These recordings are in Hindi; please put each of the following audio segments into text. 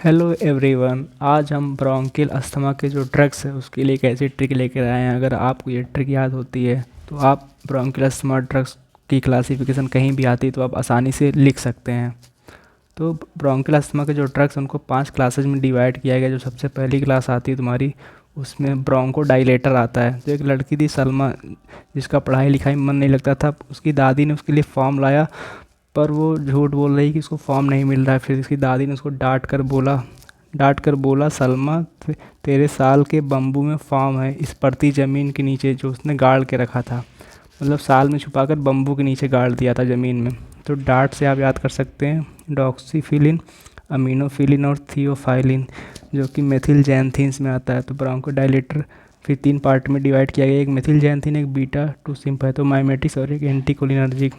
हेलो एवरीवन, आज हम ब्रोंकियल अस्थमा के जो ड्रग्स है उसके लिए एक ऐसी ट्रिक लेकर आए हैं। अगर आपको ये ट्रिक याद होती है तो आप ब्रोंकियल अस्थमा ड्रग्स की क्लासिफिकेशन कहीं भी आती है तो आप आसानी से लिख सकते हैं। तो ब्रोंकियल अस्थमा के जो ड्रग्स उनको 5 क्लासेज में डिवाइड किया गया। जो सबसे पहली क्लास आती है तुम्हारी, उसमें ब्रोंको डायलेटर आता है। तो एक लड़की थी सलमा, जिसका पढ़ाई लिखाई में मन नहीं लगता था। उसकी दादी ने उसके लिए फॉर्म लाया, पर वो झूठ बोल रही कि उसको फॉर्म नहीं मिल रहा है। फिर उसकी दादी ने उसको डांट कर बोला, सलमा तेरे साल के बम्बू में फॉर्म है, इस पड़ती ज़मीन के नीचे, जो उसने गाड़ के रखा था। मतलब साल में छुपाकर बम्बू के नीचे गाड़ दिया था ज़मीन में। तो डार्ट से आप याद कर सकते हैं डॉक्सीफिलिन, अमीनोफिलिन और थियोफाइलिन, जो कि मेथिल जैंथीन्स में आता है। तो ब्रोंकोडायलेटर फिर 3 पार्ट में डिवाइड किया गया। एक मेथिल जैंथीन, एक बीटा 2 सिम्पैथोमाइमेटिक्स और एक एंटीकोलिनर्जिक।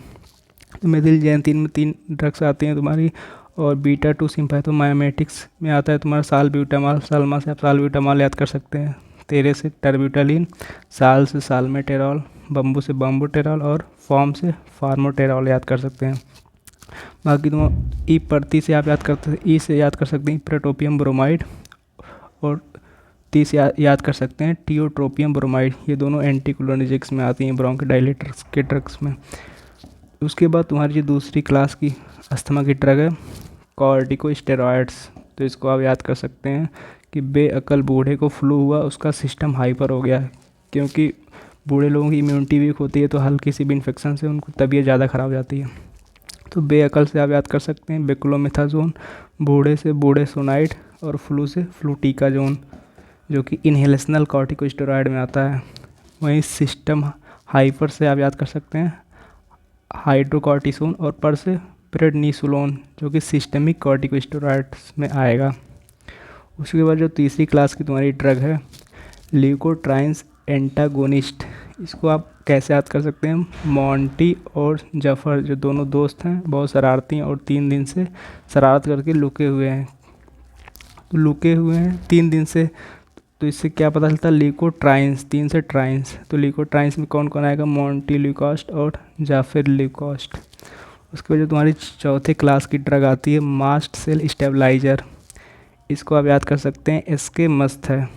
तो मेथिल जैंथीन में 3 ड्रग्स आती हैं तुम्हारी, और बीटा 2 सिम्पैथोमाइमेटिक्स में आता है तुम्हारा सालब्यूटामॉल। सलमा से आप सालब्यूटामॉल याद कर सकते हैं। तेरे से टर्ब्यूटालिन, साल से साल्मेटेरॉल, बम्बू से बम्बूटेरॉल और फॉर्म से फार्मोटेरॉल याद कर सकते हैं। बाकी तुम ई प्रति से आप ई से याद कर सकते हैं प्रोटोपियम ब्रोमाइड, और टी से याद कर सकते हैं टियोट्रोपियम ब्रोमाइड। ये दोनों एंटीकोलिनर्जिक्स में आती हैं, ब्रोंकोडायलेटर्स के ड्रग्स में। उसके बाद तुम्हारी जो दूसरी क्लास की अस्थमा की ड्रग है कॉर्टिकोस्टेरॉइड्स। तो इसको आप याद कर सकते हैं कि बेअकल बूढ़े को फ्लू हुआ, उसका सिस्टम हाइपर हो गया, क्योंकि बूढ़े लोगों की इम्यूनिटी वीक होती है तो हल्की सी भी इन्फेक्शन से उनको तबीयत ज़्यादा ख़राब हो जाती है। तो बेअकल से आप याद कर सकते हैं बेक्लोमेथाजोन, बूढ़े से बूढ़े सोनाइड, और फ्लू से फ्लूटिकाजोन, जो कि इन्हेलेशनल कॉर्टिकोस्टेरॉइड में आता है। वहीं सिस्टम हाइपर से आप याद कर सकते हैं हाइड्रोकॉर्टिसोन, और पर से प्रेडनिसोलोन, जो कि सिस्टमिक कॉर्टिकोस्टेरॉइड्स में आएगा। उसके बाद जो तीसरी क्लास की तुम्हारी ड्रग है ल्यूकोट्राइन्स एंटागोनिस्ट। इसको आप कैसे याद कर सकते हैं? मॉन्टी और जफर, जो दोनों दोस्त हैं, बहुत शरारती हैं और 3 दिन से शरारत करके लुके हुए हैं। तो लुके हुए हैं 3 दिन से, तो इससे क्या पता चलता है? ल्यूकोट्राइन्स, 3 से ट्राइन्स। तो ल्यूकोट्राइन्स में कौन कौन आएगा? मॉन्टी ल्यूकास्ट और जाफिर ल्यूकास्ट। उसके बाद जो तुम्हारी चौथे क्लास की ड्रग आती है मास्ट सेल स्टेबलाइजर। इसको आप याद कर सकते हैं एस के मस्त है,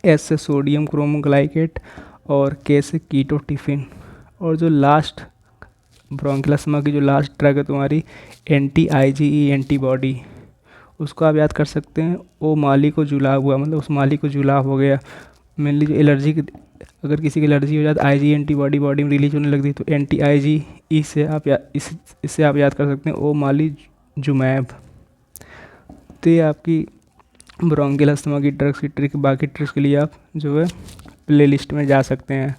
एस से सोडियम क्रोमोग्लाइकेट और के से कीटोटिफिन। और जो लास्ट ब्रोंकियल अस्थमा की जो लास्ट ड्रग है तुम्हारी एंटी आईजीई एंटीबॉडी। उसको आप याद कर सकते हैं ओ माली को जुलाब हुआ, मतलब उस माली को जुलाब हो गया। मेनली जो एलर्जी, अगर किसी की एलर्जी हो जाती, आईजी एंटीबॉडी बॉडी में रिलीज होने लगती है, तो एंटी आईजी इससे आप याद कर सकते हैं ओ माली जुमैब। तो ये आपकी ब्रोंकियल अस्थमा की ड्रग्स की ट्रिक। बाकी ट्रिक्स के लिए आप जो है प्ले लिस्ट में जा सकते हैं।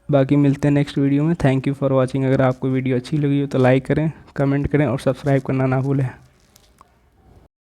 बाकी मिलते हैं नेक्स्ट वीडियो में। Thank you for watching. अगर आपको वीडियो अच्छी लगी हो तो लाइक करें, कमेंट करें और सब्सक्राइब करना ना भूलें।